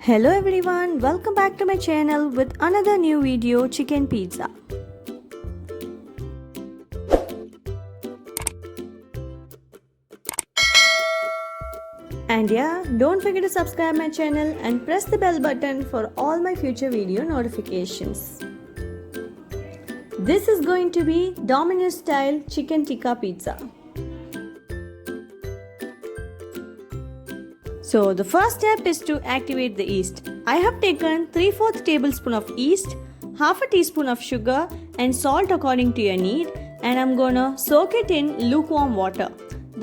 Hello everyone, welcome back to my channel with another new video, chicken pizza. And yeah, don't forget to subscribe my channel and press the bell button for all my future video notifications. This is going to be Domino's style chicken tikka pizza. So the first step is to activate the yeast. I have taken 3/4 tablespoon of yeast, half a teaspoon of sugar and salt according to your need, and I'm gonna soak it in lukewarm water.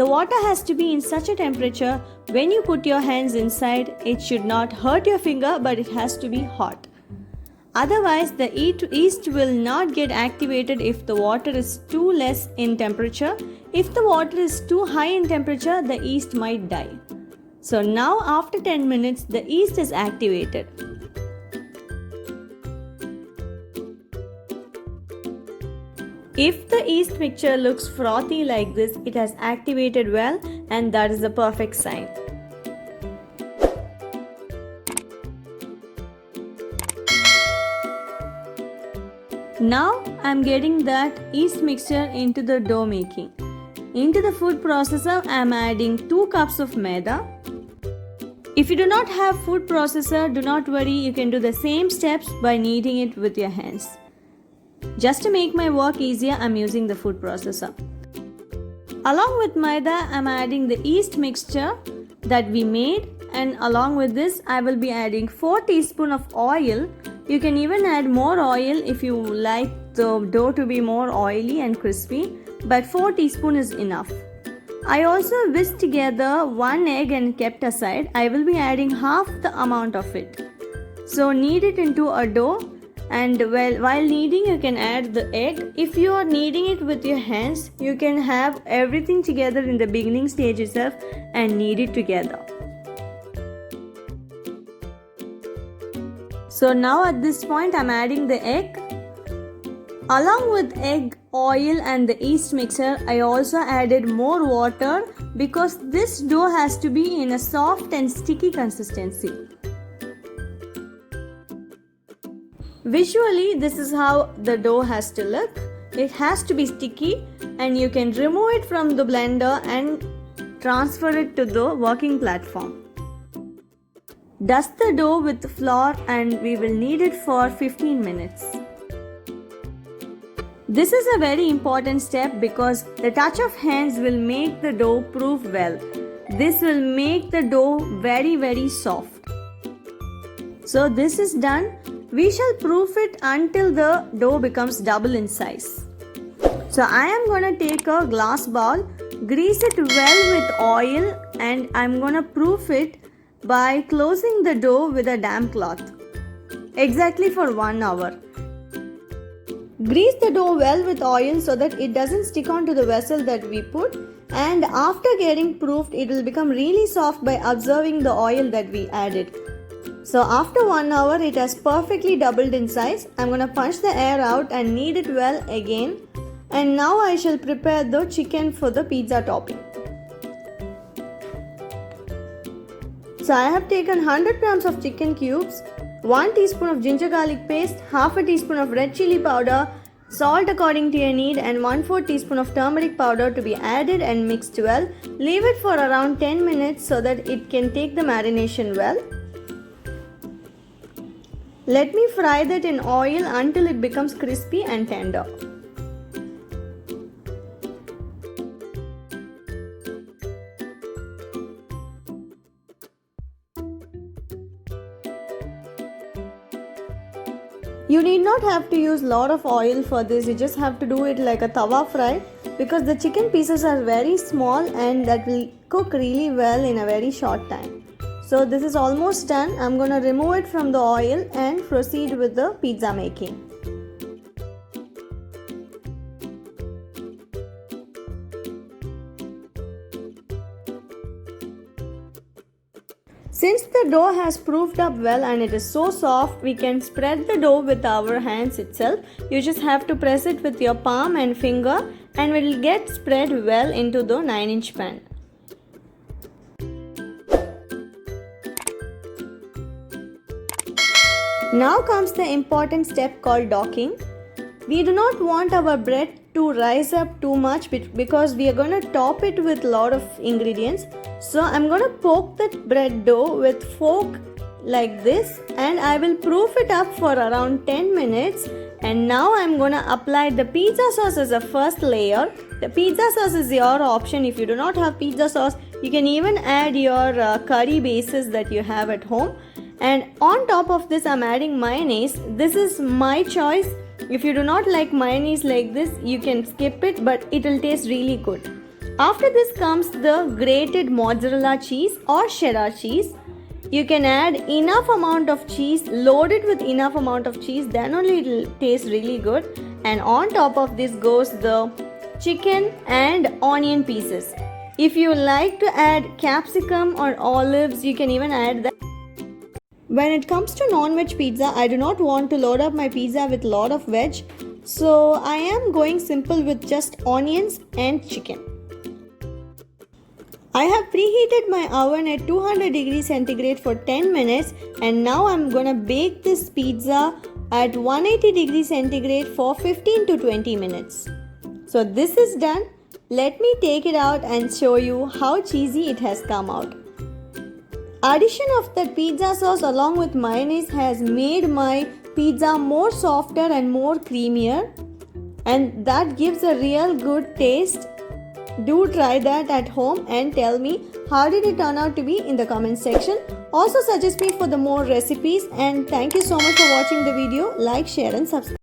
The water has to be in such a temperature when you put your hands inside, it should not hurt your finger, but it has to be hot. Otherwise, the yeast will not get activated if the water is too less in temperature. If the water is too high in temperature, the yeast might die. So now after 10 minutes, the yeast is activated. If the yeast mixture looks frothy like this, it has activated well, and that is the perfect sign. Now I am getting that yeast mixture into the dough making. Into the food processor, I am adding 2 cups of maida. If you do not have food processor, do not worry, you can do the same steps by kneading it with your hands. Just to make my work easier, I am using the food processor. Along with maida, I am adding the yeast mixture that we made, and along with this, I will be adding 4 teaspoons of oil. You can even add more oil if you like the dough to be more oily and crispy, but 4 teaspoons is enough. I also whisked together 1 egg and kept aside. I will be adding half the amount of it. So knead it into a dough, and while kneading you can add the egg. If you are kneading it with your hands, you can have everything together in the beginning stage itself and knead it together. So now at this point I am adding the egg. Along with egg, oil and the yeast mixture, I also added more water because this dough has to be in a soft and sticky consistency. Visually, this is how the dough has to look. It has to be sticky, and you can remove it from the blender and transfer it to the working platform. Dust the dough with flour and we will knead it for 15 minutes. This is a very important step because the touch of hands will make the dough proof well. This will make the dough very soft. So this is done. We shall proof it until the dough becomes double in size. So I am going to take a glass bowl, grease it well with oil, and I am going to proof it by closing the dough with a damp cloth. Exactly for 1 hour. Grease the dough well with oil so that it doesn't stick onto the vessel that we put, and after getting proofed it will become really soft by observing the oil that we added. So after 1 hour it has perfectly doubled in size. I'm going to punch the air out and knead it well again, and now I shall prepare the chicken for the pizza topping. So I have taken 100 grams of chicken cubes, 1 teaspoon of ginger garlic paste, half a teaspoon of red chili powder, salt according to your need, and 1/4 teaspoon of turmeric powder to be added and mixed well. Leave it for around 10 minutes so that it can take the marination well. Let me fry that in oil until it becomes crispy and tender. You need not have to use lot of oil for this. You just have to do it like a tawa fry because the chicken pieces are very small and that will cook really well in a very short time. So this is almost done. I'm going to remove it from the oil and proceed with the pizza making. Since the dough has proofed up well and it is so soft, we can spread the dough with our hands itself. You just have to press it with your palm and finger and it will get spread well into the 9-inch pan. Now comes the important step called docking. We do not want our bread to rise up too much because we are going to top it with a lot of ingredients. So I'm going to poke the bread dough with fork like this, and I will proof it up for around 10 minutes. And now I'm going to apply the pizza sauce as a first layer. The pizza sauce is your option. If you do not have pizza sauce, you can even add your curry bases that you have at home. And on top of this, I'm adding mayonnaise. This is my choice. If you do not like mayonnaise like this, you can skip it, but it will taste really good. After this comes the grated mozzarella cheese or cheddar cheese. You can add enough amount of cheese, load it with enough amount of cheese, then only it will taste really good. And on top of this goes the chicken and onion pieces. If you like to add capsicum or olives, you can even add that. When it comes to non-veg pizza, I do not want to load up my pizza with a lot of veg. So I am going simple with just onions and chicken. I have preheated my oven at 200 degrees centigrade for 10 minutes, and now I'm gonna bake this pizza at 180 degrees centigrade for 15 to 20 minutes. So this is done. Let me take it out and show you how cheesy it has come out. Addition of that pizza sauce along with mayonnaise has made my pizza more softer and more creamier, and that gives a real good taste. Do try that at home and tell me how did it turn out to be in the comment section. Also suggest me for the more recipes, and thank you so much for watching the video. Like, share and subscribe.